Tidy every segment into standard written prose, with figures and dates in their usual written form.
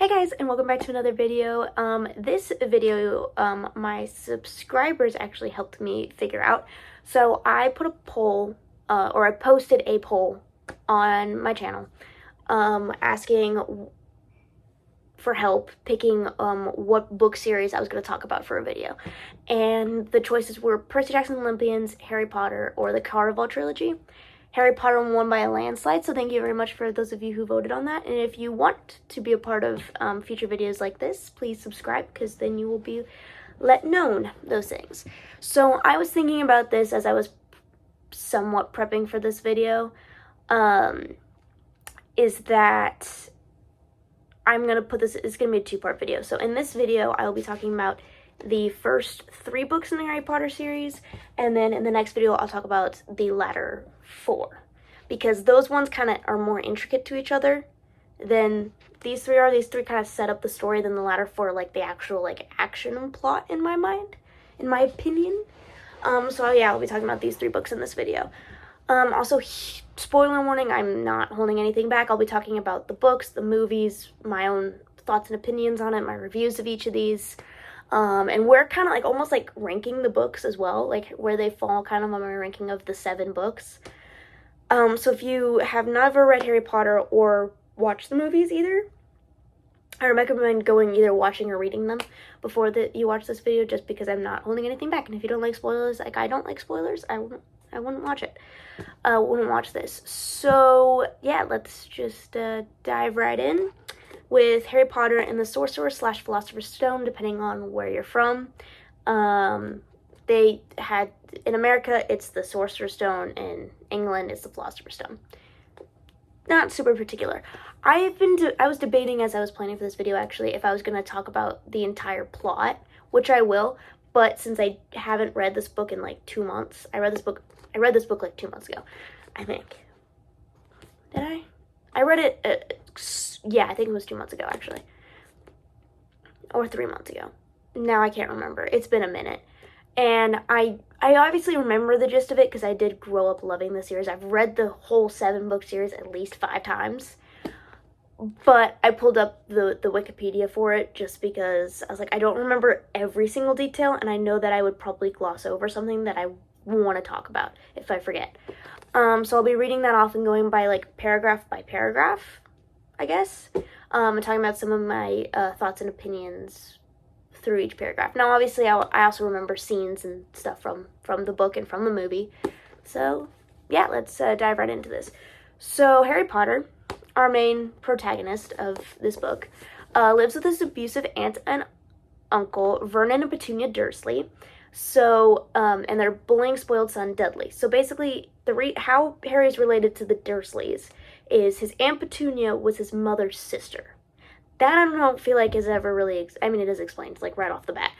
Hey guys, and welcome back to another video. This video, my subscribers actually helped me figure out. So I put a poll, or I posted a poll on my channel, asking for help picking what book series I was going to talk about for a video. And the choices were Percy Jackson Olympians, Harry Potter, or the Caraval trilogy. Harry Potter won by a landslide, so thank you very much for those of you who voted on that. And if you want to be a part of future videos like this, please subscribe, because then you will be let known those things. So I was thinking about this as I was somewhat prepping for this video, is that I'm going to put this, it's going to be a two-part video. So in this video, I will be talking about the first 3 books in the Harry Potter series, and then in the next video, I'll talk about the latter 4, because those ones kind of are more intricate to each other than these 3 are. These 3 kind of set up the story, than the latter 4, like, the actual, like, action and plot in my mind, in my opinion. So yeah, I'll be talking about these 3 books in this video. Also, spoiler warning, I'm not holding anything back. I'll be talking about the books, the movies, my own thoughts and opinions on it, my reviews of each of these. And we're kind of like almost like ranking the books as well, like where they fall kind of on my ranking of the 7 books. So if you have never read Harry Potter or watched the movies either, I recommend going either watching or reading them before you watch this video, just because I'm not holding anything back. And if you don't like spoilers, like I don't like spoilers, I wouldn't watch it. Wouldn't watch this. So yeah, let's just dive right in with Harry Potter and the Sorcerer / Philosopher's Stone, depending on where you're from. They had, in America, it's the Sorcerer's Stone, in England, it's the Philosopher's Stone. Not super particular. I was debating as I was planning for this video, actually, if I was going to talk about the entire plot, which I will, but since I haven't read this book in like 2 months, I read this book like 2 months ago, I think. Did I? I read it, yeah, I think it was 2 months ago, actually. Or 3 months ago. Now I can't remember. It's been a minute. And I obviously remember the gist of it, because I did grow up loving the series. I've read the whole 7-book series at least 5 times. But I pulled up the Wikipedia for it just because I was like, I don't remember every single detail, and I know that I would probably gloss over something that I want to talk about if I forget. So I'll be reading that off and going by like paragraph by paragraph, I guess, and talking about some of my thoughts and opinions through each paragraph. Now, obviously, I also remember scenes and stuff from the book and from the movie. So yeah, let's dive right into this. So Harry Potter, our main protagonist of this book, lives with his abusive aunt and uncle, Vernon and Petunia Dursley. So, and their bullying spoiled son, Dudley. So basically, how Harry's related to the Dursleys is his Aunt Petunia was his mother's sister. That I don't feel like is ever really, I mean, it is explained, like, right off the bat.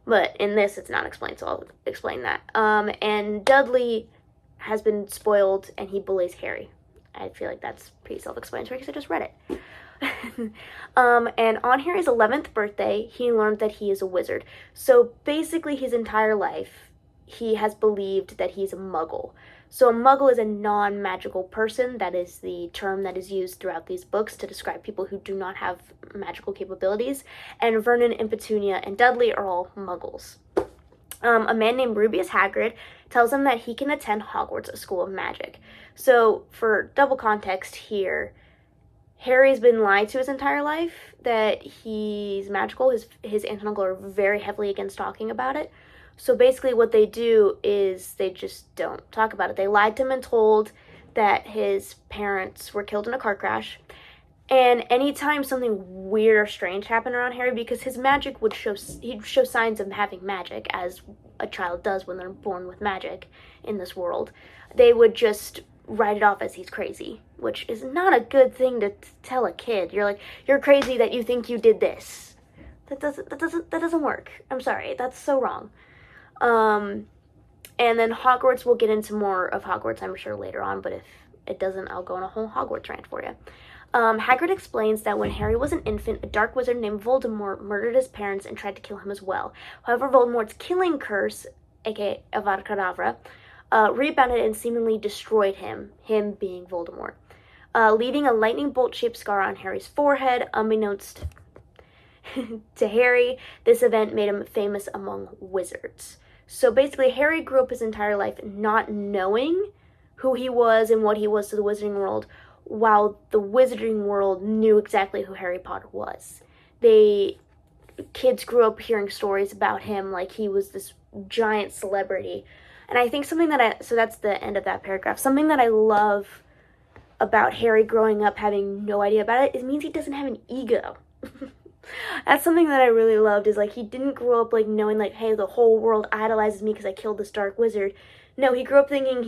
But in this, it's not explained, so I'll explain that. And Dudley has been spoiled, and he bullies Harry. I feel like that's pretty self-explanatory, because I just read it. And on Harry's 11th birthday, he learned that he is a wizard. So basically, his entire life, he has believed that he's a muggle. So a muggle is a non-magical person. That is the term that is used throughout these books to describe people who do not have magical capabilities. And Vernon and Petunia and Dudley are all muggles. A man named Rubeus Hagrid tells him that he can attend Hogwarts, a school of magic. So for double context here, Harry's been lied to his entire life that he's magical. His aunt and uncle are very heavily against talking about it. So basically what they do is they just don't talk about it. They lied to him and told that his parents were killed in a car crash. And anytime something weird or strange happened around Harry, because his magic he'd show signs of having magic, as a child does when they're born with magic in this world, they would just write it off as he's crazy, which is not a good thing to tell a kid. You're like, you're crazy that you think you did this. That doesn't work. I'm sorry, that's so wrong. And then Hogwarts, we'll get into more of Hogwarts, I'm sure, later on, but if it doesn't, I'll go on a whole Hogwarts rant for you. Hagrid explains that when Harry was an infant, a dark wizard named Voldemort murdered his parents and tried to kill him as well. However, Voldemort's killing curse, aka Avada Kedavra, rebounded and seemingly destroyed him being Voldemort, leaving a lightning bolt-shaped scar on Harry's forehead, unbeknownst to Harry, this event made him famous among wizards. So basically, Harry grew up his entire life not knowing who he was and what he was to the wizarding world, while the wizarding world knew exactly who Harry Potter was. Kids grew up hearing stories about him like he was this giant celebrity. And I think so that's the end of that paragraph. Something that I love about Harry growing up having no idea about it, it means he doesn't have an ego. That's something that I really loved, is like he didn't grow up like knowing like, hey, the whole world idolizes me because I killed this dark wizard. No, he grew up thinking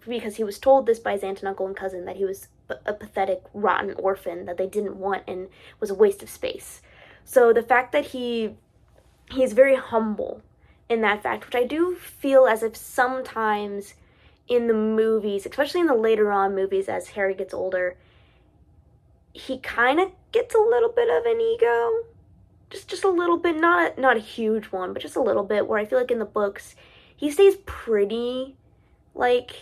because he was told this by his aunt and uncle and cousin, that he was a pathetic, rotten orphan that they didn't want and was a waste of space. So the fact that he's very humble in that fact, which I do feel as if sometimes in the movies, especially in the later on movies as Harry gets older, he kind of gets a little bit of an ego. Just a little bit, not a huge one, but just a little bit, where I feel like in the books, he stays pretty, like,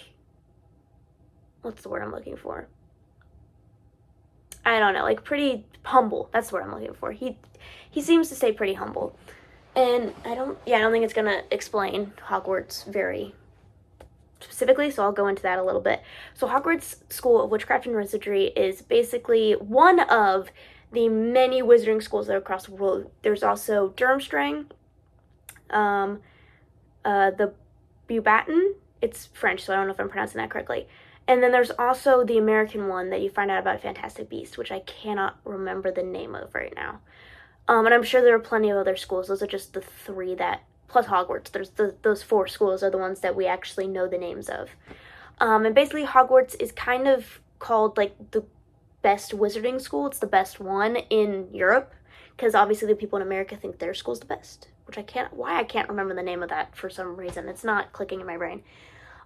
what's the word I'm looking for? I don't know, like pretty humble. That's the word I'm looking for. He seems to stay pretty humble. And I don't think it's gonna explain Hogwarts very specifically, so I'll go into that a little bit. So Hogwarts School of Witchcraft and Wizardry is basically one of the many wizarding schools that are across the world. There's also Durmstrang, the Beauxbaton. It's French, so I don't know if I'm pronouncing that correctly. And then there's also the American one that you find out about Fantastic Beasts, which I cannot remember the name of right now. And I'm sure there are plenty of other schools. Those are just the three that, plus Hogwarts. Those 4 schools are the ones that we actually know the names of. And basically Hogwarts is kind of called like the best wizarding school. It's the best one in Europe, because obviously the people in America think their school's the best, which I can't remember the name of that for some reason. It's not clicking in my brain.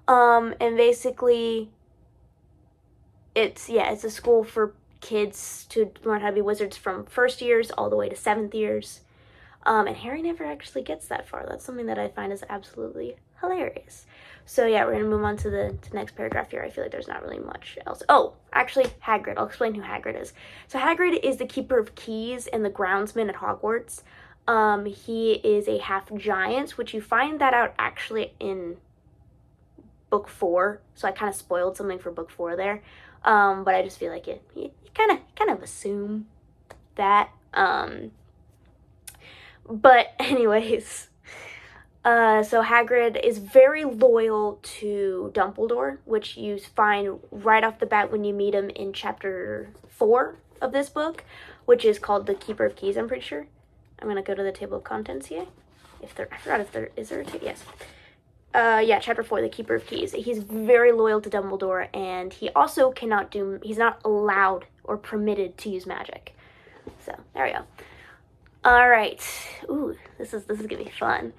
And basically it's a school for kids to learn how to be wizards from first years all the way to 7th years. And Harry never actually gets that far. That's something that I find is absolutely hilarious. So yeah, we're going to move on to the next paragraph here. I feel like there's not really much else. Oh, actually, Hagrid. I'll explain who Hagrid is. So Hagrid is the keeper of keys and the groundsman at Hogwarts. He is a half giant, which you find that out actually in book 4. So I kind of spoiled something for book 4 there. But I just feel like you kind of assume that. But anyways, so Hagrid is very loyal to Dumbledore, which you find right off the bat when you meet him in chapter 4 of this book, which is called The Keeper of Keys, I'm pretty sure. I'm going to go to the table of contents here. I forgot if there is a table, yes. Chapter 4, The Keeper of Keys. He's very loyal to Dumbledore, and he also he's not allowed or permitted to use magic. So, there we go. Alright, ooh, this is gonna be fun.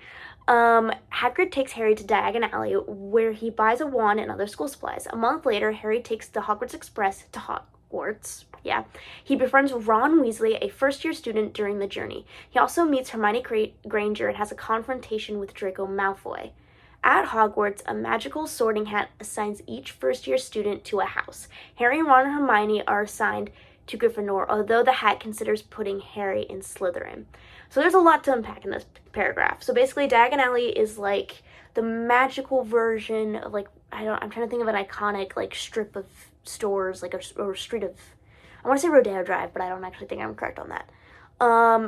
Hagrid takes Harry to Diagon Alley, where he buys a wand and other school supplies. A month later, Harry takes the Hogwarts Express to Hogwarts. Yeah. He befriends Ron Weasley, a first-year student, during the journey. He also meets Hermione Granger and has a confrontation with Draco Malfoy. At Hogwarts, a magical sorting hat assigns each first-year student to a house. Harry, Ron, and Hermione are assigned to Gryffindor, although the hat considers putting Harry in Slytherin. So there's a lot to unpack in this paragraph. So basically, Diagon Alley is like the magical version of like, I'm trying to think of an iconic like strip of stores, like or street of, I want to say Rodeo Drive, but I don't actually think I'm correct on that.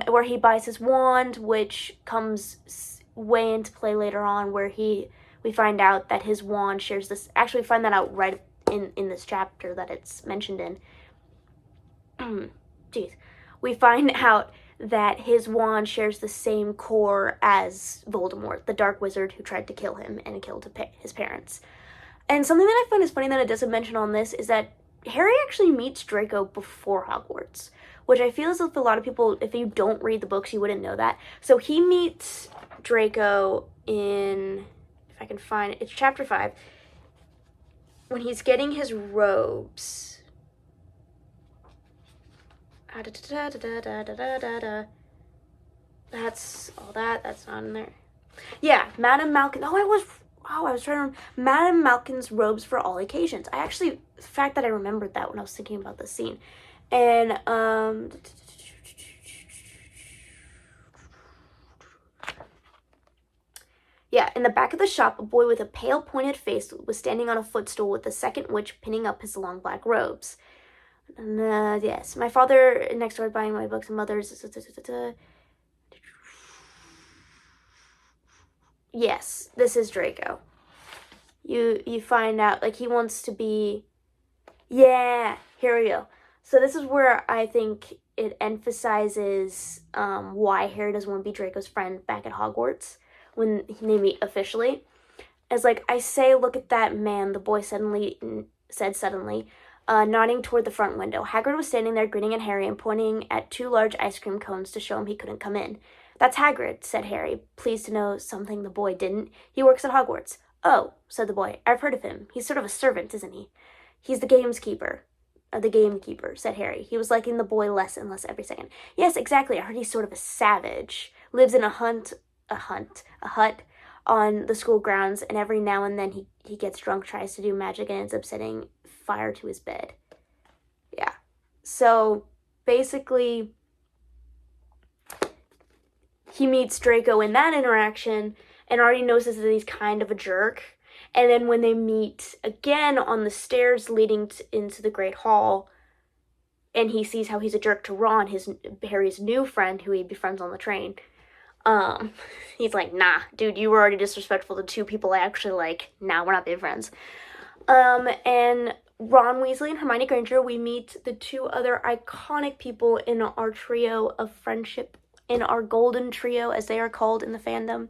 Where he buys his wand, which comes way into play later on, where we find out that his wand shares this, actually we find that out right in this chapter that it's mentioned in. Jeez. We find out that his wand shares the same core as Voldemort, the dark wizard who tried to kill him and killed his parents. And something that I find is funny that it doesn't mention on this is that Harry actually meets Draco before Hogwarts, which I feel as if a lot of people, if you don't read the books, you wouldn't know that. So he meets Draco in, if I can find it, it's chapter 5, when he's getting his robes. That's all that's not in there. Yeah, Madame Malkin. I was trying to remember. Madame Malkin's robes for all occasions. The fact that I remembered that when I was thinking about the scene. And, Yeah, in the back of the shop, a boy with a pale, pointed face was standing on a footstool with the second witch pinning up his long black robes. And, yes, my father next door buying my books and mother's. Yes, this is Draco. You find out, like, he wants to be. Yeah, here we go. So this is where I think it emphasizes why Harry doesn't want to be Draco's friend back at Hogwarts when they meet officially. It's like, I say, look at that man, the boy said suddenly, nodding toward the front window. Hagrid was standing there grinning at Harry and pointing at 2 large ice cream cones to show him he couldn't come in. That's Hagrid, said Harry, pleased to know something the boy didn't. He works at Hogwarts. Oh, said the boy, I've heard of him. He's sort of a servant, isn't he? He's the gamekeeper, said Harry. He was liking the boy less and less every second. Yes, exactly. I heard he's sort of a savage. Lives in a hut on the school grounds, and every now and then he gets drunk, tries to do magic, and ends up setting fire to his bed. Yeah. So, basically, he meets Draco in that interaction and already notices that he's kind of a jerk. And then when they meet again on the stairs leading into the Great Hall, and he sees how he's a jerk to Ron, Harry's new friend who he befriends on the train, he's like, nah, dude, you were already disrespectful to 2 people I actually like. Nah, we're not being friends. And Ron Weasley and Hermione Granger, we meet the 2 other iconic people in our trio of friendship, in our golden trio, as they are called in the fandom.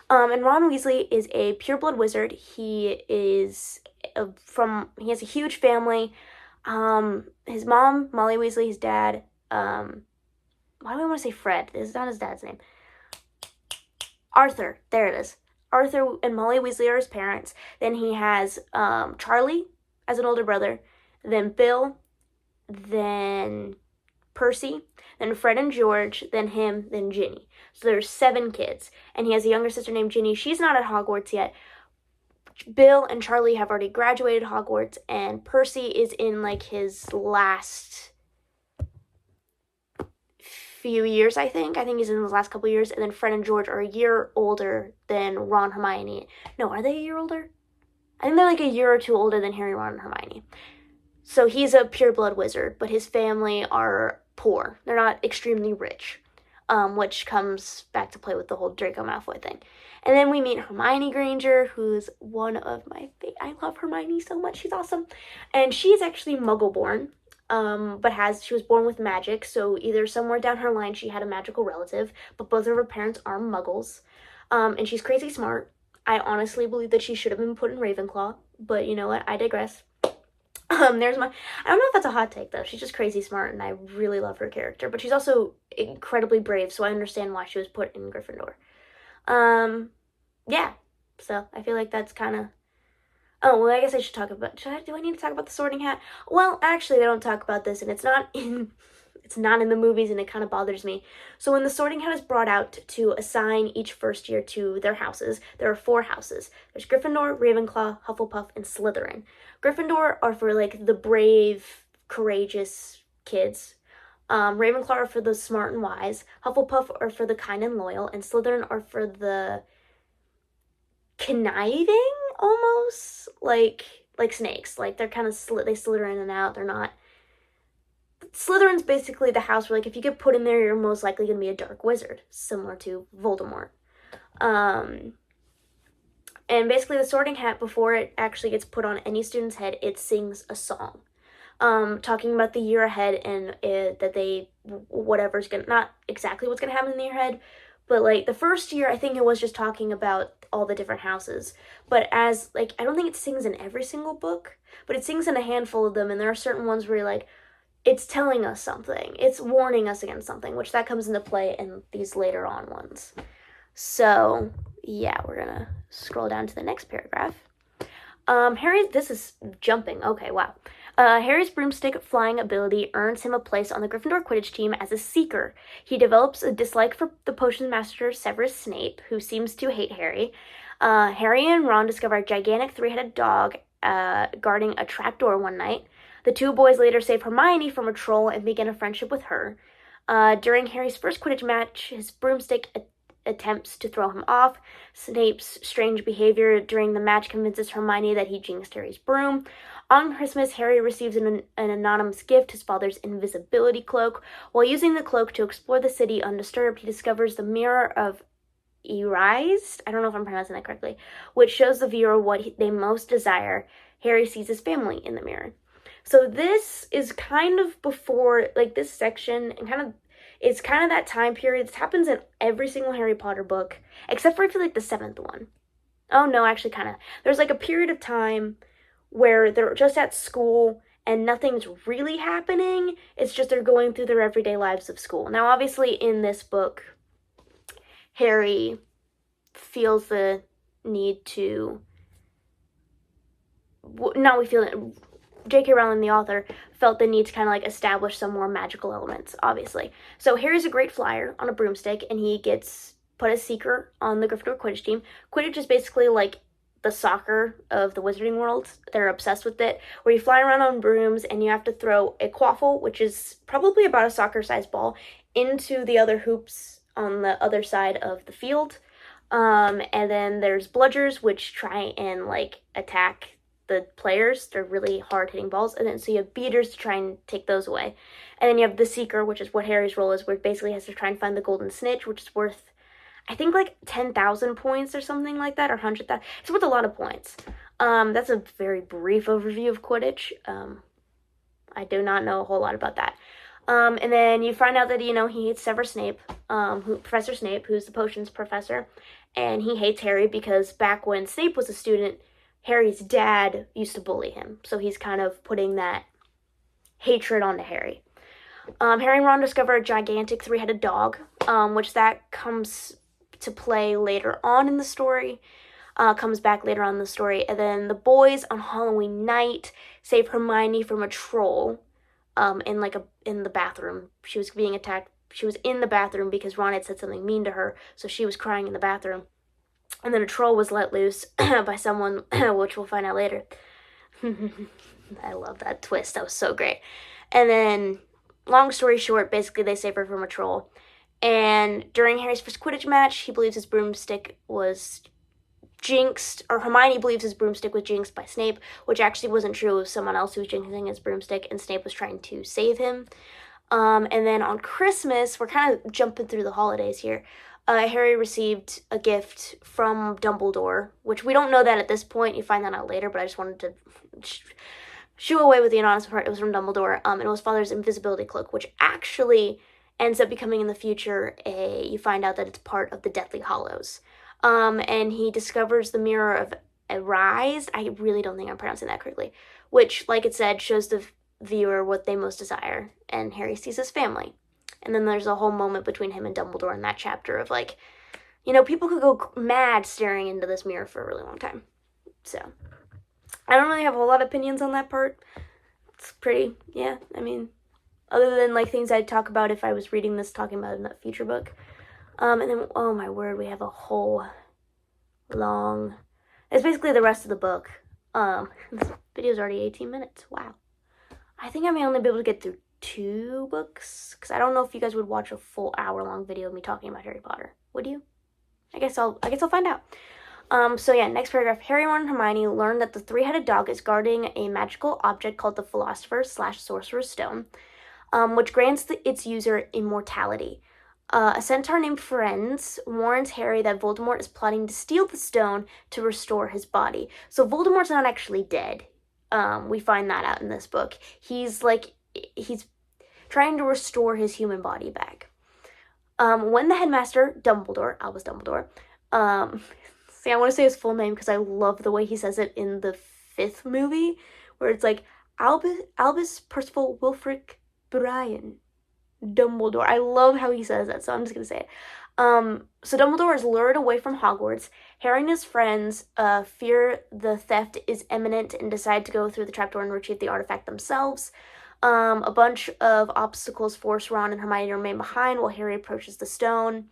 And Ron Weasley is a pureblood wizard. He has a huge family. His mom, Molly Weasley, his dad, why do I want to say Fred? This is not his dad's name. Arthur, there it is. Arthur and Molly Weasley are his parents. Then he has Charlie as an older brother, then Bill, then Percy, then Fred and George, then him, then Ginny. So there's 7 kids. And he has a younger sister named Ginny. She's not at Hogwarts yet. Bill and Charlie have already graduated Hogwarts, and Percy is in, like, his last few years, I think. I think he's in his last couple years. And then Fred and George are a year older than Ron, Hermione. No, are they a year older? I think they're like a year or 2 older than Harry, Ron, and Hermione. So he's a pureblood wizard, but his family are poor. They're not extremely rich, which comes back to play with the whole Draco Malfoy thing. And then we meet Hermione Granger, who's one of my I love Hermione so much. She's awesome. And she is actually Muggle-born, but she was born with magic, so either somewhere down her line she had a magical relative, but both of her parents are Muggles. And she's crazy smart. I honestly believe that she should have been put in Ravenclaw, but you know what? I digress. I don't know if that's a hot take, though. She's just crazy smart, and I really love her character. But she's also incredibly brave, so I understand why she was put in Gryffindor. Yeah. So, I feel like that's kind of... Oh, well, I guess I should talk about... Do I need to talk about the Sorting Hat? Well, actually, they don't talk about this, and it's not in the movies, and it kind of bothers me. So when the Sorting Hat is brought out to assign each first year to their houses, there are 4 houses. There's Gryffindor, Ravenclaw, Hufflepuff, and Slytherin. Gryffindor are for, like, the brave, courageous kids. Ravenclaw are for the smart and wise. Hufflepuff are for the kind and loyal. And Slytherin are for the conniving, almost. Like snakes. Like, they're kind of, they slither in and out. They're not... Slytherin's basically the house where, like, if you get put in there, you're most likely going to be a dark wizard, similar to Voldemort. And basically the Sorting Hat, before it actually gets put on any student's head, it sings a song, talking about the year ahead and whatever's going to, not exactly what's going to happen in the year ahead, but, like, the first year, I think it was just talking about all the different houses. But as, like, I don't think it sings in every single book, but it sings in a handful of them, and there are certain ones where you're like, it's telling us something. It's warning us against something, which that comes into play in these later on ones. So, yeah, we're going to scroll down to the next paragraph. This is jumping. Okay, wow. Harry's broomstick flying ability earns him a place on the Gryffindor Quidditch team as a seeker. He develops a dislike for the potion master Severus Snape, who seems to hate Harry. Harry and Ron discover a gigantic 3-headed dog guarding a trapdoor one night. The 2 boys later save Hermione from a troll and begin a friendship with her. During Harry's first Quidditch match, his broomstick attempts to throw him off. Snape's strange behavior during the match convinces Hermione that he jinxed Harry's broom. On Christmas, Harry receives an anonymous gift, his father's invisibility cloak. While using the cloak to explore the city undisturbed, he discovers the Mirror of Erased, I don't know if I'm pronouncing that correctly, which shows the viewer what they most desire. Harry sees his family in the mirror. So this is kind of before, like, this section, and it's kind of that time period. This happens in every single Harry Potter book, except for, I feel like, the 7th one. Oh, no, actually, kind of. There's, like, a period of time where they're just at school and nothing's really happening. It's just they're going through their everyday lives of school. Now, obviously, in this book, Harry feels the need to, J.K. Rowling, the author, felt the need to kind of like establish some more magical elements, obviously. So Harry's a great flyer on a broomstick, and he gets put as seeker on the Gryffindor Quidditch team. Quidditch is basically like the soccer of the Wizarding World. They're obsessed with it, where you fly around on brooms and you have to throw a quaffle, which is probably about a soccer-sized ball, into the other hoops on the other side of the field. And then there's bludgers, which try and like attack the players. They're really hard-hitting balls. And then so you have beaters to try and take those away. And then you have the Seeker, which is what Harry's role is, where it basically has to try and find the golden snitch, which is worth, I think, like 10,000 points or something like that, or 100,000. It's worth a lot of points. That's a very brief overview of Quidditch. I do not know a whole lot about that. And then you find out that, he hates Severus Snape, Professor Snape, who's the potions professor. And he hates Harry because back when Snape was a student, Harry's dad used to bully him. So he's kind of putting that hatred onto Harry. Harry and Ron discover a gigantic 3-headed dog, which that comes to play later on in the story. Comes back later on in the story. And then the boys on Halloween night save Hermione from a troll in the bathroom. She was being attacked. She was in the bathroom because Ron had said something mean to her, so she was crying in the bathroom. And then a troll was let loose by someone, which we'll find out later. I love that twist. That was so great. And then, long story short, basically they save her from a troll. And during Harry's first Quidditch match, he believes his broomstick was jinxed, or Hermione believes his broomstick was jinxed by Snape, which actually wasn't true. It was someone else who was jinxing his broomstick, and Snape was trying to save him. And then on Christmas, we're kind of jumping through the holidays here. Harry received a gift from Dumbledore, which we don't know that at this point. You find that out later, but I just wanted to shoo away with the anonymous part. It was from Dumbledore, and it was Father's invisibility cloak, which actually ends up becoming in the future you find out that it's part of the Deathly Hallows. And he discovers the Mirror of Erased. I really don't think I'm pronouncing that correctly, which, like it said, shows the viewer what they most desire, and Harry sees his family. And then there's a whole moment between him and Dumbledore in that chapter of like, people could go mad staring into this mirror for a really long time. So I don't really have a whole lot of opinions on that part. It's pretty, yeah, I mean, other than like things I'd talk about if I was reading this, talking about in that future book. And then, oh my word, we have a whole long, it's basically the rest of the book. This video's already 18 minutes, wow. I think I may only be able to get through 2 books, because I don't know if you guys would watch a full hour-long video of me talking about Harry Potter. Would you? I guess I'll find out. So yeah, next paragraph. Harry, Ron, and Hermione learn that the 3-headed dog is guarding a magical object called the Philosopher's/Sorcerer's Stone, which grants its user immortality. A centaur named Firenze warns Harry that Voldemort is plotting to steal the stone to restore his body. So Voldemort's not actually dead. We find that out in this book. He's trying to restore his human body back. When the headmaster, Dumbledore, Albus Dumbledore, see, I want to say his full name because I love the way he says it in the 5th movie, where it's like, Albus Percival Wilfrid Brian Dumbledore. I love how he says that, so I'm just going to say it. So Dumbledore is lured away from Hogwarts. Harry and his friends fear the theft is imminent and decide to go through the trapdoor and retrieve the artifact themselves. A bunch of obstacles force Ron and Hermione to remain behind while Harry approaches the stone.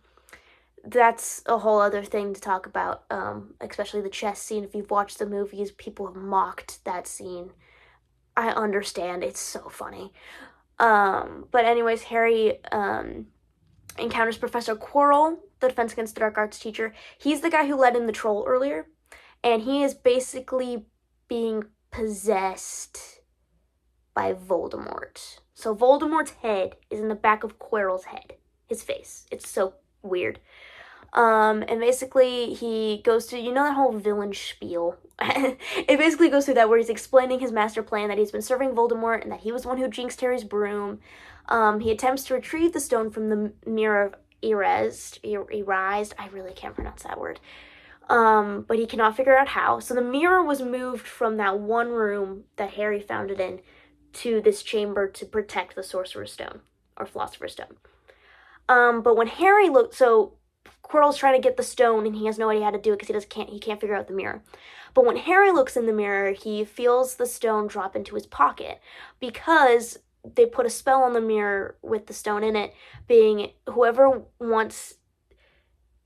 That's a whole other thing to talk about, especially the chess scene. If you've watched the movies, people have mocked that scene. I understand. It's so funny. But anyways, Harry encounters Professor Quirrell, the Defense Against the Dark Arts teacher. He's the guy who let in the troll earlier, and he is basically being possessed by Voldemort. So Voldemort's head is in the back of Quirrell's head, his face. It's so weird. And basically he goes to, you know, that whole villain spiel. It basically goes through that where he's explaining his master plan, that he's been serving Voldemort and that he was the one who jinxed Harry's broom. He attempts to retrieve the stone from the Mirror of Erased. I really can't pronounce that word. But he cannot figure out how. So the mirror was moved from that one room that Harry found it in to this chamber to protect the Sorcerer's Stone, or Philosopher's Stone. But when Harry looked, so Quirrell's trying to get the stone and he has no idea how to do it because he can't figure out the mirror. But when Harry looks in the mirror, he feels the stone drop into his pocket because they put a spell on the mirror with the stone in it, being whoever wants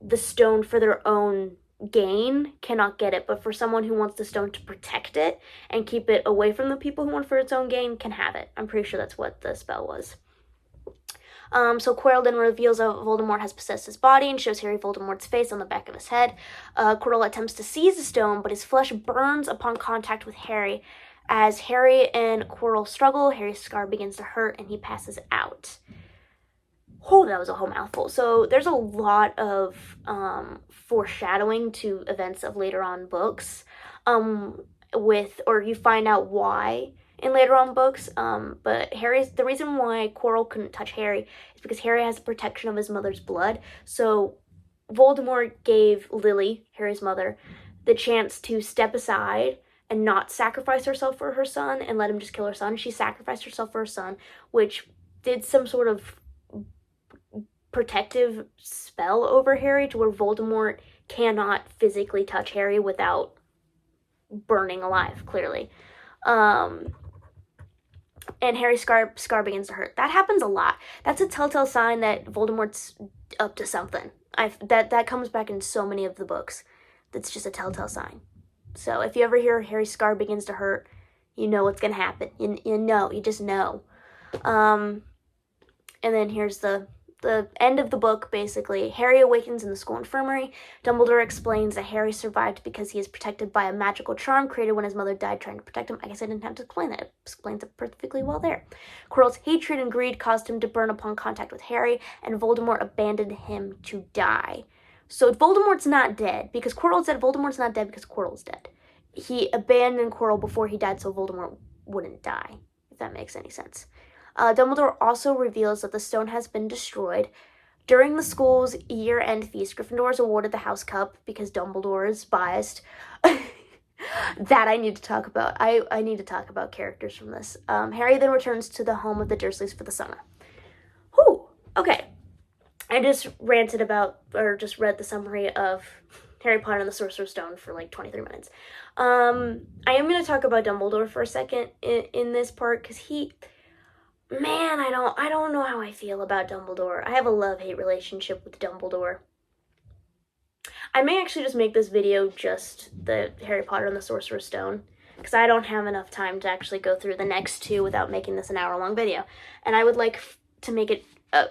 the stone for their own gain cannot get it, but for someone who wants the stone to protect it and keep it away from the people who want for its own gain can have it. I'm pretty sure that's what the spell was. So Quirrell then reveals that Voldemort has possessed his body and shows Harry Voldemort's face on the back of his head. Quirrell attempts to seize the stone, but his flesh burns upon contact with Harry. As Harry and Quirrell struggle, Harry's scar begins to hurt and he passes out. Oh, that was a whole mouthful. So there's a lot of foreshadowing to events of later on books, or you find out why in later on books. But the reason why Quirrell couldn't touch Harry is because Harry has the protection of his mother's blood. So Voldemort gave Lily, Harry's mother, the chance to step aside and not sacrifice herself for her son and let him just kill her son. She sacrificed herself for her son, which did some sort of protective spell over Harry to where Voldemort cannot physically touch Harry without burning alive, clearly. And Harry's scar begins to hurt. That happens a lot. That's a telltale sign that Voldemort's up to something. That comes back in so many of the books. That's just a telltale sign. So if you ever hear Harry's scar begins to hurt, you know what's going to happen. You just know. And then here's the end of the book, basically. Harry awakens in the school infirmary. Dumbledore explains that Harry survived because he is protected by a magical charm created when his mother died trying to protect him. I guess I didn't have to explain that. It explains it perfectly well there. Quirrell's hatred and greed caused him to burn upon contact with Harry, and Voldemort abandoned him to die. So Voldemort's not dead because Quirrell's dead. Voldemort's not dead because Quirrell's dead. He abandoned Quirrell before he died so Voldemort wouldn't die, if that makes any sense. Dumbledore also reveals that the stone has been destroyed. During the school's year-end feast, Gryffindor is awarded the House Cup because Dumbledore is biased. That I need to talk about. I need to talk about characters from this. Harry then returns to the home of the Dursleys for the summer. Whew, okay. I just ranted about, or just read the summary of Harry Potter and the Sorcerer's Stone for like 23 minutes. I am going to talk about Dumbledore for a second in this part because man, I don't know how I feel about Dumbledore. I have a love-hate relationship with Dumbledore. I may actually just make this video just the Harry Potter and the Sorcerer's Stone, because I don't have enough time to actually go through the next two without making this an hour-long video. And I would like to make it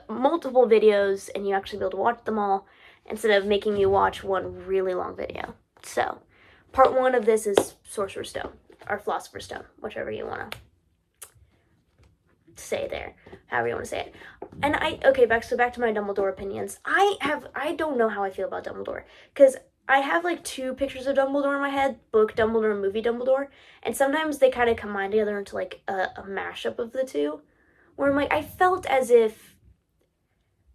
multiple videos, and you actually be able to watch them all, instead of making you watch one really long video. So, part one of this is Sorcerer's Stone, or Philosopher's Stone, whichever you want to say there, however you want to say it. And back to my Dumbledore opinions. I don't know how I feel about Dumbledore, because I have like two pictures of Dumbledore in my head, book Dumbledore and movie Dumbledore, and sometimes they kind of combine together into like a mashup of the two, where I'm like, I felt as if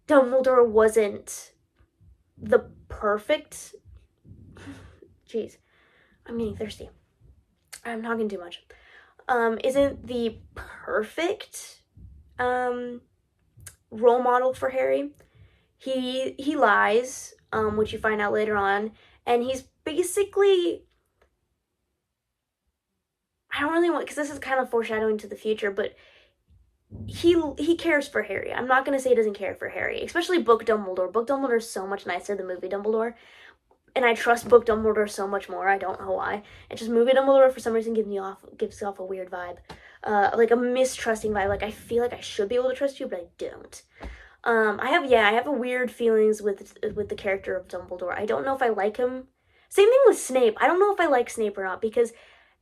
Dumbledore wasn't the perfect, jeez, I'm getting thirsty, I'm talking too much, isn't the perfect role model for Harry. He lies, which you find out later on, and he's basically, I don't really want, because this is kind of foreshadowing to the future, but he cares for Harry. I'm not going to say he doesn't care for Harry, especially book Dumbledore. Book Dumbledore is so much nicer than movie Dumbledore, and I trust book Dumbledore so much more. I don't know why. It's just movie Dumbledore for some reason gives off a weird vibe, like a mistrusting vibe. Like I feel like I should be able to trust you, but I don't. I have a weird feelings with the character of Dumbledore. I don't know if I like him. Same thing with Snape. I don't know if I like Snape or not because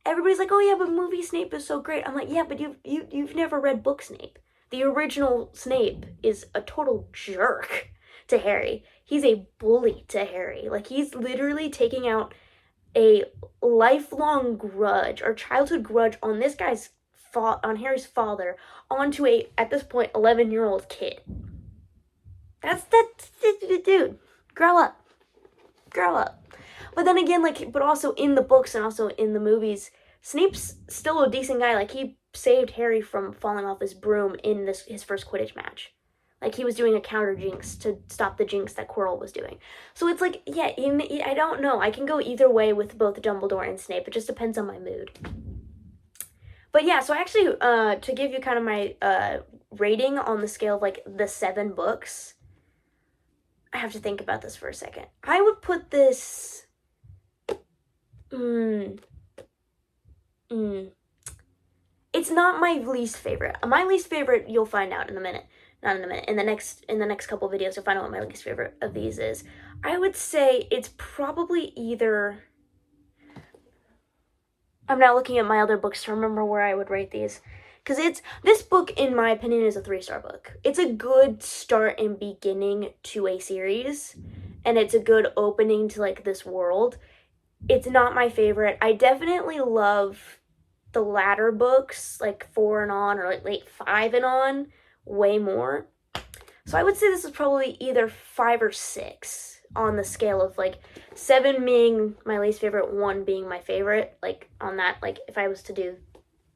everybody's like, "Oh yeah, but movie Snape is so great." I'm like, "Yeah, but you've never read book Snape. The original Snape is a total jerk to Harry. He's a bully to Harry. Like he's literally taking out a lifelong grudge or childhood grudge on this guy's on Harry's father onto a at this point 11-year-old kid. That's dude. Grow up. Grow up. But then again, like, but also in the books and also in the movies, Snape's still a decent guy. Like, he saved Harry from falling off his broom in his first Quidditch match. Like, he was doing a counter jinx to stop the jinx that Quirrell was doing. So it's like, yeah, I don't know. I can go either way with both Dumbledore and Snape. It just depends on my mood. But yeah, so actually, to give you kind of my rating on the scale of like the 7 books, I have to think about this for a second. I would put this. It's not my least favorite. My least favorite, you'll find out in a minute. Not in a minute. In the next couple videos, you'll find out what my least favorite of these is. I would say it's probably either. I'm now looking at my other books to remember where I would rate these. Because this book, in my opinion, is a 3-star book. It's a good start and beginning to a series. And it's a good opening to, like, this world. It's not my favorite. I definitely love the latter books, like 4 and on, or like late 5 and on, way more. So I would say this is probably either 5 or 6 on the scale of, like, 7 being my least favorite, 1 being my favorite. Like, on that, like, if I was to do...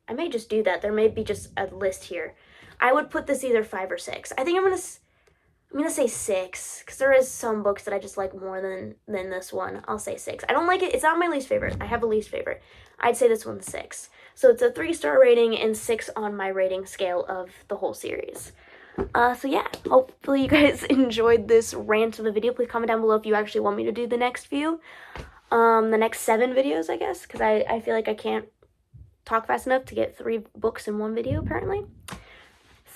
I may just do that. There may be just a list here. I would put this either 5 or 6. I think I'm gonna say 6 because there is some books that I just like more than this one. I'll say 6. I don't like it. It's not my least favorite. I have a least favorite. I'd say this one's 6. So it's a 3-star rating and 6 on my rating scale of the whole series. So yeah, hopefully you guys enjoyed this rant of the video. Please comment down below if you actually want me to do the next few. The next 7 videos, I guess, because I feel like I can't talk fast enough to get 3 books in one video, apparently.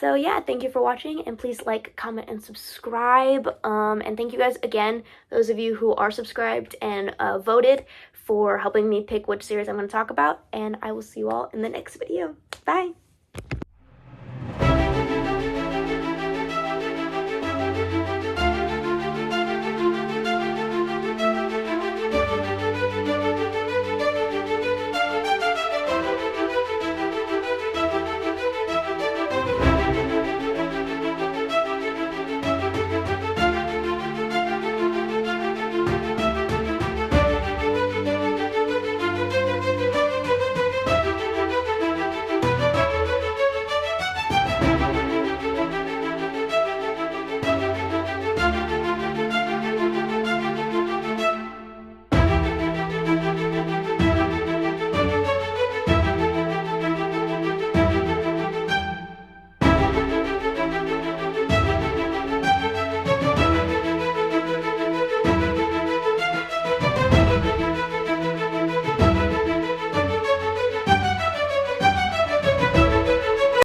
So yeah, thank you for watching, and please like, comment, and subscribe. And thank you guys again, those of you who are subscribed and voted, for helping me pick which series I'm going to talk about. And I will see you all in the next video. Bye!